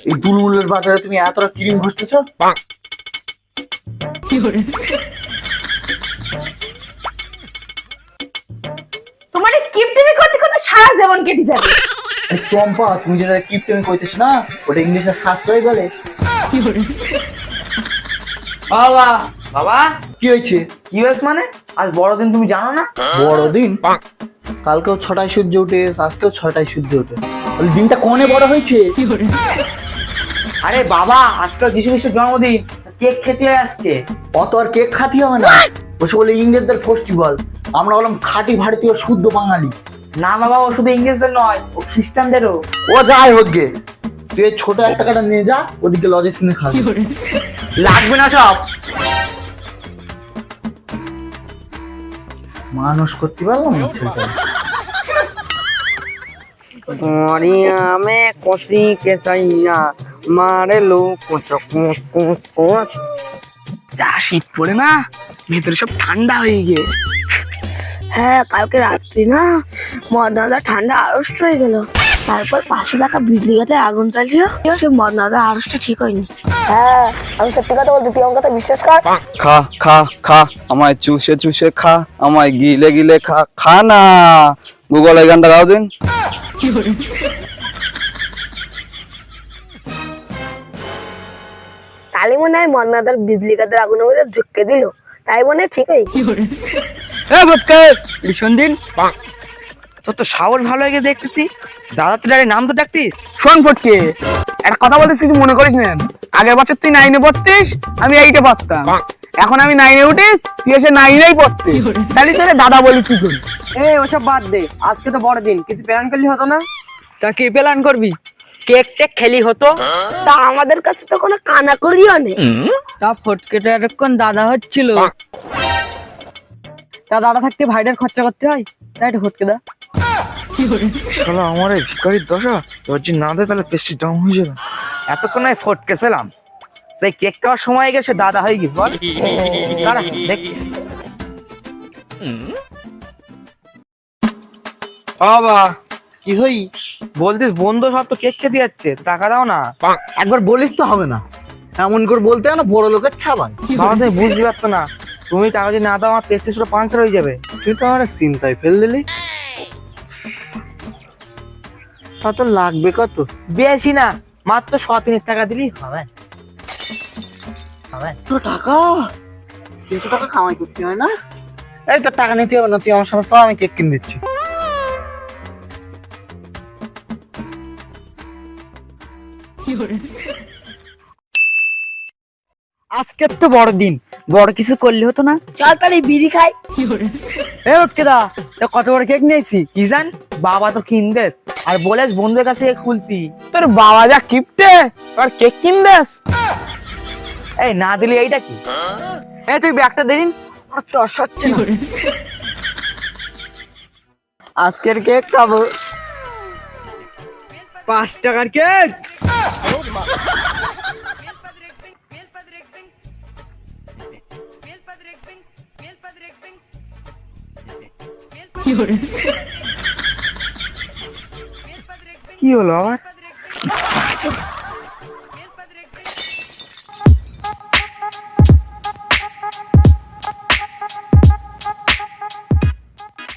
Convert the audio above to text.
এই দুলমুলের বাজারে তুমি এতটা ক্রিম ঘষতেছো? তোমার এই কিপটিমি করতে করতে সারা জীবন কেটে যাবে। চম্পা, তুমি যেটা কিপটেমি কইতেছ না, ওটা ইংলিশে সাশ্রয় বলে। বাবা বাবা, কি হয়েছে? কি হয়েছে মানে? আজ বড়দিন, তুমি জানো না? বড়দিন? কালকেও 6টায় সূর্য ওঠে, আজকেও 6টায় সূর্য ওঠে। তাহলে দিনটা কোনে বড় হয়েছে? আরে বাবা, আজকাল যিশু খ্রিস্টের জন্মদিন, কেক খেতে হয় আজকে। অত আর কেক খাতি হবে না, ওসব বলে ইংরেজদের ফেস্টিভ্যাল। আমরা হলাম খাঁটি ভারতীয় শুদ্ধ বাঙালি। না বাবা, ও শুধু ইংরেজদের নয়, ও খ্রিস্টানদেরও। ও যাই হোক গে, তুই এই ছোট এক টাকাটা নিয়ে যা, ওদিকে লজেস কিনে খাবি। লাগবে না সব। মানুষ করতে পারলাম না ছেলেটা। गौरिया में कोसी के सैया मारे लो कुछ कुछ कुछ कुछ। যা শীত পড়ে না, ভেতরে সব ঠান্ডা হয়ে গিয়ে। হ্যাঁ, কালকে রাত্রি না মদনাদা ঠান্ডা আড়ষ্ট হয়ে গেল। তারপর 500 টাকা বিজলি গাতে আগুন চালিয়ে সে মদনাদা আড়ষ্টটা ঠিক হয়নি। হ্যাঁ, আমি সত্যি কথা বলতে, তুই আমার কথা বিশ্বাস কর। খা খা খা, আমায় চুষে চুষে খা, আমায় গিলে গিলে খা, খা না। গুগল এই গানটা গাও দিন। তাহলে মনে হয় মদনাদার বিজলি গাতের আগুনের মধ্যে ঢুকে দিল, তাই মনে হয় ঠিক হয়েছে। দিন তোর তো সাহস ভালো হয়ে গেছে দেখতেছি। দাদা তুই নাম তো ডাকতিস। শোন ফটকে, একটা কথা বলতে কিছু মনে করিস না। আগের বছর তুই 9-এ পড়তিস, আমি 8-এ পড়তাম। এখন আমি 9-এ উঠিস, তুই এসে 9-এই পড়তিস। তাহলে তোরে দাদা বলি কি করি? ওসব বাদ দে, আজকে তো বড়দিন, কিছু প্ল্যান করলি হতো না? তা কি প্ল্যান করবি? কেক টেক খেলি হতো। তা আমাদের কাছে তো কোনো কানা করিও নেই। তা ফটকেটা এতক্ষণ দাদা হচ্ছিল, তা দাদা থাকতে ভাইটার খরচা করতে হয়, তাই এটা ফটকে দা। শালা আমার এই ভিখারির দশা, তোর যদি না দেয় তাহলে পেস্ট্রি ডাউন হয়ে যাবে। এতক্ষণ আমি ফটকেছিলাম, সেই কেক খাওয়ার সময় গেছে দাদা হয়ে গেছে। বল দাঁড়া, দেখিস। বাবা কি হই? বলতিস বন্ধু সব তো কেক খেতে যাচ্ছে, টাকা দাও না। একবার বলিস তো হবে না, এমন করে বলতে হয় না, বড় লোকের ছাবান। বাবা তুমি বুঝতে পারতো না, তুমি টাকা যদি না দাও আমার পেস্ট্রি পুরো পাঞ্চার হয়ে যাবে। তুই তো আমার চিন্তায় ফেল দিলি। তা তো লাগবে কত? বেশি না, মাত্র 100-300 টাকা দিলেই হবে। টাকা 300 টাকা কামাই করতে হয় না? এই তোর টাকা নিতে হবে না, তুই আমার সাথে চল, আমি কেক কিনে দিচ্ছি। আজকের তো বড়দিন, বড় কিছু করলে হতো না? চল তাহলে বিড়ি খাই। ফটকে দা, কত বড় কেক নিয়েছি কি জান, বাবা তো কিনদেস আর বলেস বন্ধুদের কাছে খুলতি। তোর বাবা যা কিপটে, আর কেক কিনদেস। এই না দিলে এইটা কি? তুই ব্যাগটা দিন, আজকের কেক খাবো। 5 টাকার কেক। কি হলো আমার?